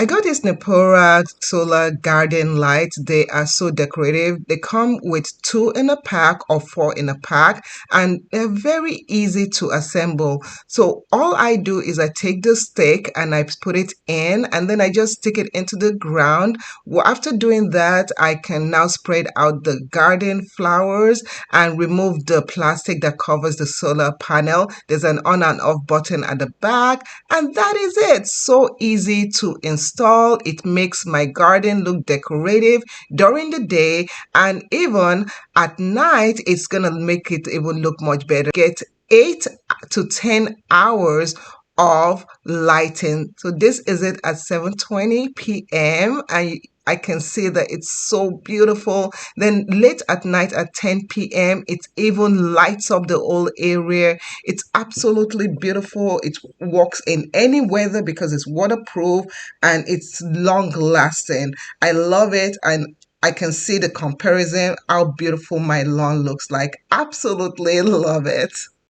I got this Nepora solar garden lights. They are so decorative. They come with two in a pack or four in a pack, and they're very easy to assemble. So all I do is I take the stick and I put it in, and then I just stick it into the ground. Well, after doing that, I can now spread out the garden flowers and remove the plastic that covers the solar panel. There's an on and off button at the back, and that is it. So easy to install. It makes my garden look decorative during the day, and even at night, it's gonna make it even look much better. Get 8 to 10 hours of lighting. So this is it at 7:20 p.m. and I can see that it's so beautiful. Then late at night at 10 p.m., it even lights up the whole area. It's absolutely beautiful. It works in any weather because it's waterproof and it's long lasting. I love it, and I can see the comparison, how beautiful my lawn looks like. Absolutely love it.